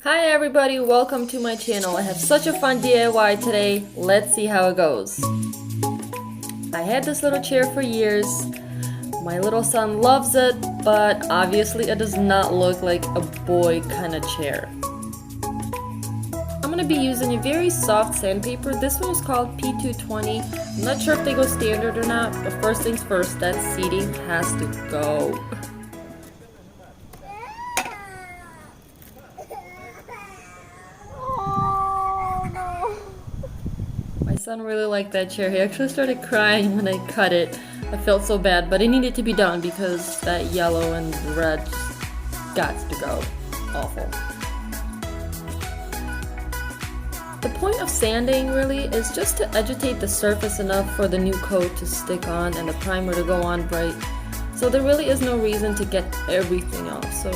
Hi everybody, welcome to my channel. I have such a fun DIY today. Let's see how it goes. I had this little chair for years. My little son loves it, but obviously it does not look like a boy kind of chair. I'm going to be using a very soft sandpaper. This one is called P220. I'm not sure if they go standard or not, but first things first, that seating has to go. My son really liked that chair. He actually started crying when I cut it. I felt so bad, but it needed to be done because that yellow and red just got to go. Awful. The point of sanding really is just to agitate the surface enough for the new coat to stick on and the primer to go on bright. So there really is no reason to get everything off, so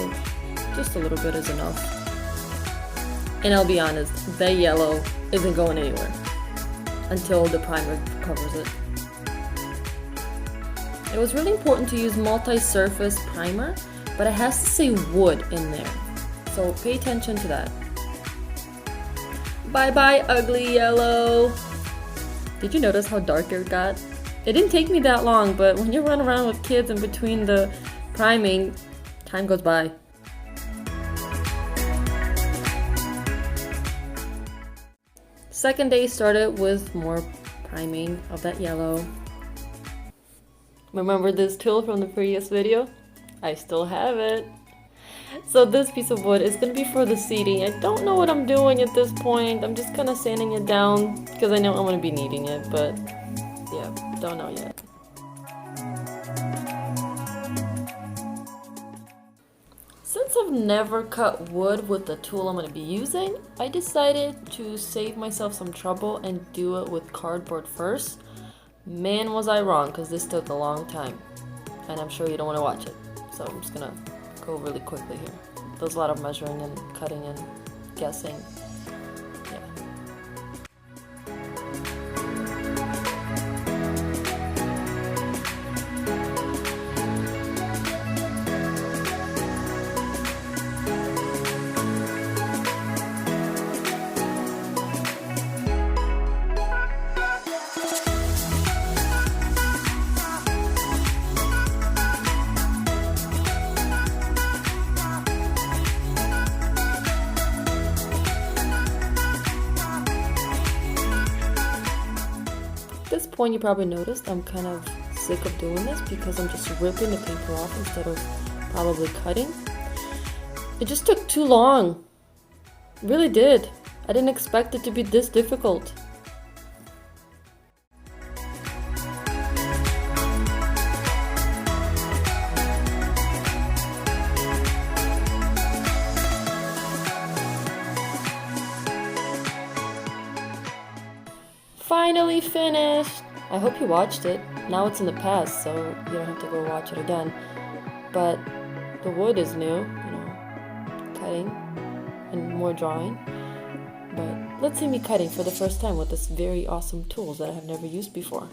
just a little bit is enough. And I'll be honest, that yellow isn't going anywhere until the primer covers it. It was really important to use multi-surface primer, but it has to say wood in there, so pay attention to that. Bye bye ugly yellow! Did you notice how dark it got? It didn't take me that long, but when you run around with kids in between the priming, time goes by. Second day started with more priming of that yellow. Remember this tool from the previous video? I still have it. So this piece of wood is going to be for the seating. I don't know what I'm doing at this point. I'm just kind of sanding it down because I know I'm going to be needing it, but yeah, don't know yet. Since I've never cut wood with the tool I'm going to be using, I decided to save myself some trouble and do it with cardboard first. Man, was I wrong, because this took a long time. And I'm sure you don't want to watch it. So I'm just going to go really quickly here. There's a lot of measuring and cutting and guessing. Yeah. At this point, you probably noticed I'm kind of sick of doing this because I'm just ripping the paper off instead of probably cutting. It just took too long. It really did. I didn't expect it to be this difficult. Finally finished! I hope you watched it. Now it's in the past, so you don't have to go watch it again. But the wood is new, cutting and more drawing. But let's see me cutting for the first time with this very awesome tools that I have never used before.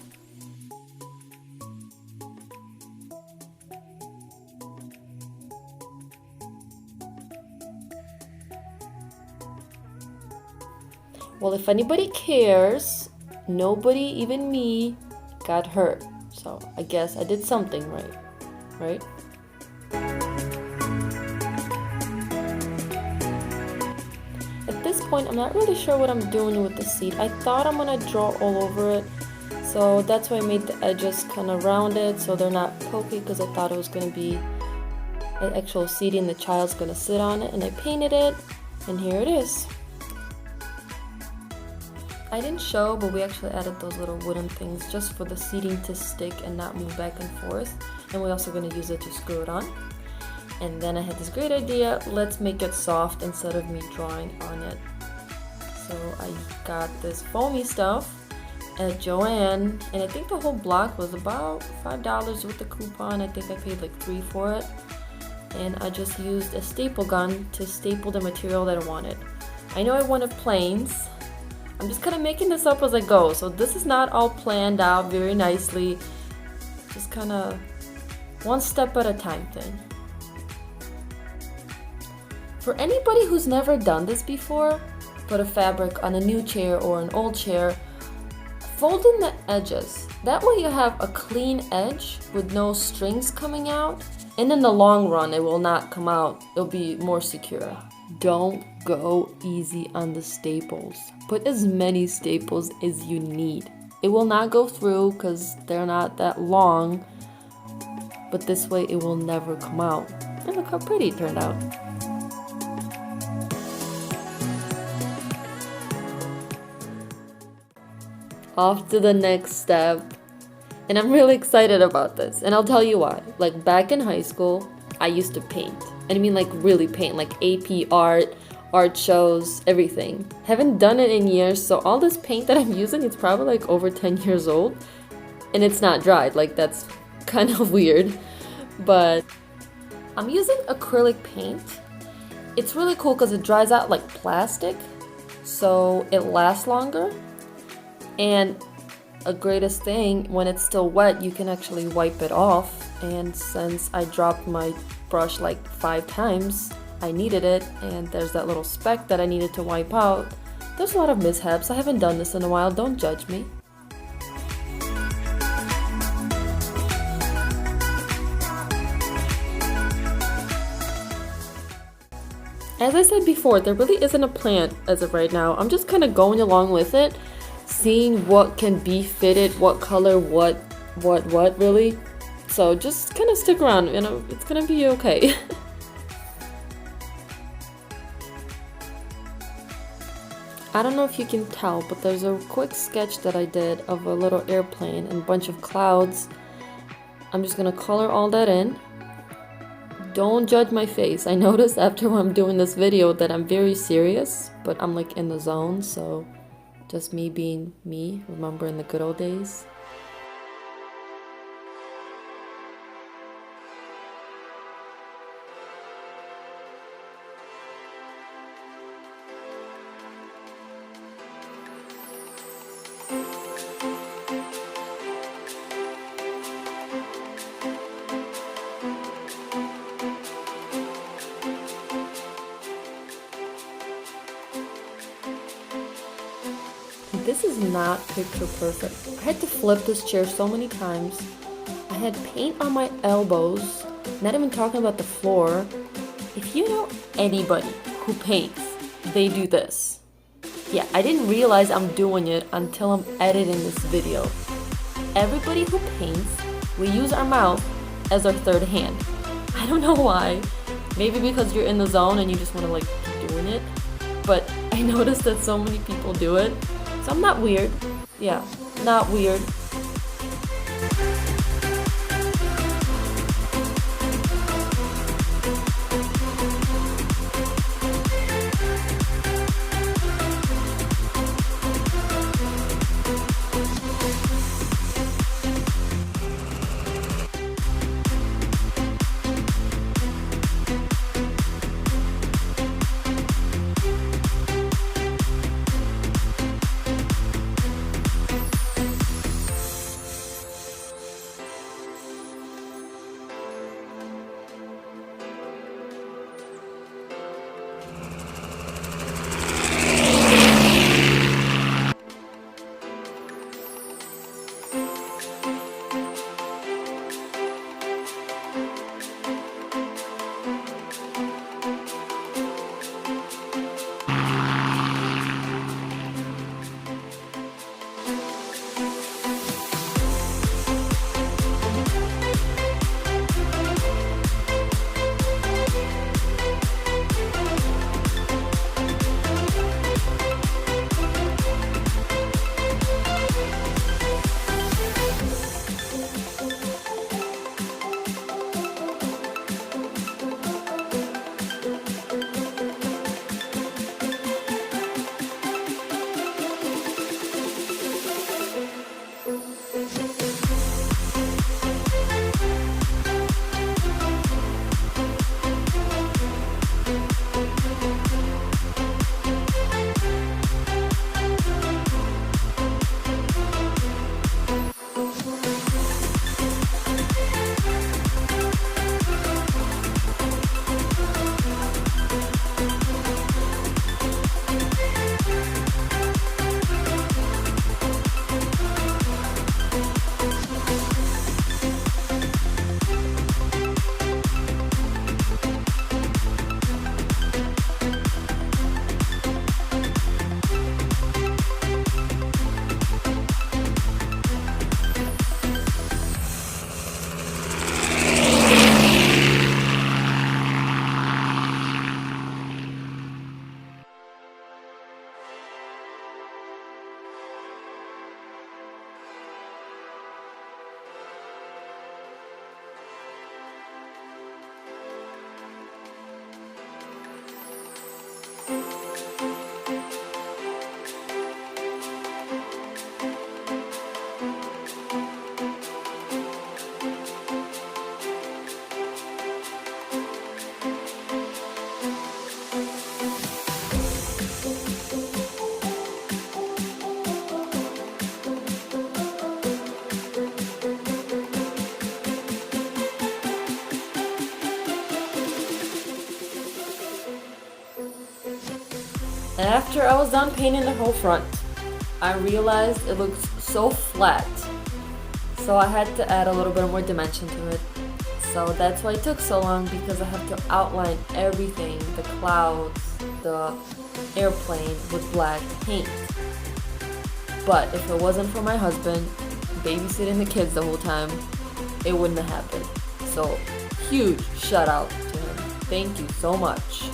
Well, if anybody cares, nobody, even me, got hurt. So I guess I did something right? At this point, I'm not really sure what I'm doing with the seat. I thought I'm gonna draw all over it. So that's why I made the edges kind of rounded so they're not pokey, because I thought it was gonna be an actual seating the child's gonna sit on it. And I painted it, and here it is. I didn't show, but we actually added those little wooden things just for the seating to stick and not move back and forth. And we're also going to use it to screw it on. And then I had this great idea, let's make it soft instead of me drawing on it. So I got this foamy stuff at Joann, and I think the whole block was about $5 with the coupon. I think I paid like $3 for it. And I just used a staple gun to staple the material that I wanted. I know I wanted planes. I'm just kind of making this up as I go, so this is not all planned out very nicely. Just kind of one step at a time thing. For anybody who's never done this before, put a fabric on a new chair or an old chair, fold in the edges. That way you have a clean edge with no strings coming out, and in the long run it will not come out. It'll be more secure. Don't go easy on the staples. Put as many staples as you need. It will not go through because they're not that long, but this way it will never come out. And look how pretty it turned out. Off to the next step. And I'm really excited about this, and I'll tell you why. Like back in high school, I used to paint. And I mean like really paint, like AP art, art shows, everything. Haven't done it in years, so all this paint that I'm using, it's probably like over 10 years old. And it's not dried, like that's kind of weird. But I'm using acrylic paint. It's really cool because it dries out like plastic, so it lasts longer. And a greatest thing, when it's still wet, you can actually wipe it off. And since I dropped my brush like 5 times, I needed it, and there's that little speck that I needed to wipe out. There's a lot of mishaps. I haven't done this in a while, don't judge me. As I said before, there really isn't a plan as of right now. I'm just kind of going along with it, seeing what can be fitted, what color, what really. So just kind of stick around, you know, it's gonna be okay. I don't know if you can tell, but there's a quick sketch that I did of a little airplane and a bunch of clouds. I'm just gonna color all that in. Don't judge my face. I noticed after I'm doing this video that I'm very serious, but I'm like in the zone, so just me being me, remembering the good old days. This is not picture perfect. I had to flip this chair so many times. I had paint on my elbows, not even talking about the floor. If you know anybody who paints, they do this. Yeah, I didn't realize I'm doing it until I'm editing this video. Everybody who paints, we use our mouth as our third hand. I don't know why. Maybe because you're in the zone and you just want to like keep doing it. But I noticed that so many people do it. So I'm not weird. Yeah, not weird. After I was done painting the whole front, I realized it looked so flat. So I had to add a little bit more dimension to it. So that's why it took so long, because I have to outline everything, the clouds, the airplane, with black paint. But if it wasn't for my husband babysitting the kids the whole time, it wouldn't have happened. So huge shout out to him. Thank you so much.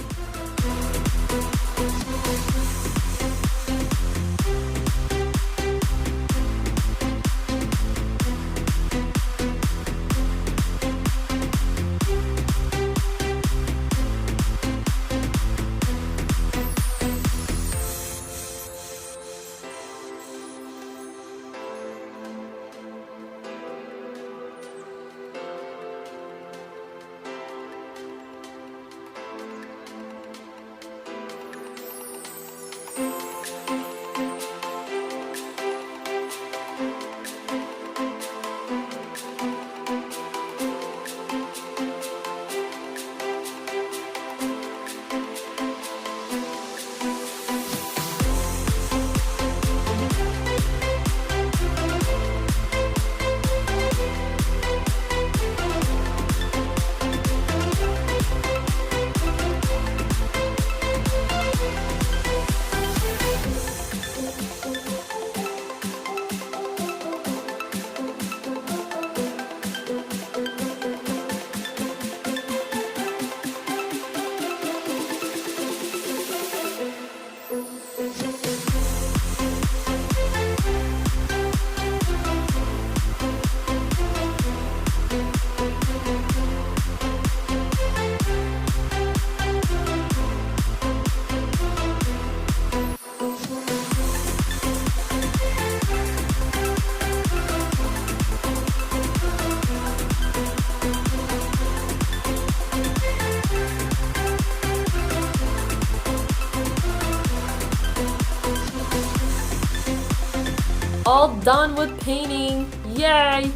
All done with painting, yay!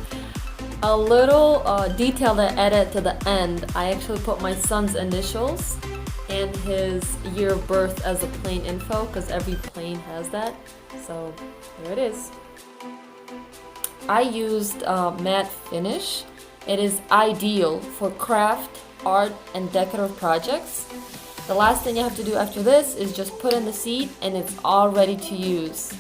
A little detail that I added to the end, I actually put my son's initials and his year of birth as a plane info, because every plane has that. So here it is. I used matte finish. It is ideal for craft, art, and decorative projects. The last thing you have to do after this is just put in the seed and it's all ready to use.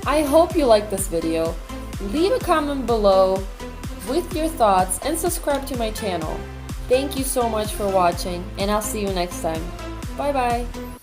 I hope you liked this video. Leave a comment below with your thoughts and subscribe to my channel. Thank you so much for watching, and I'll see you next time. Bye bye.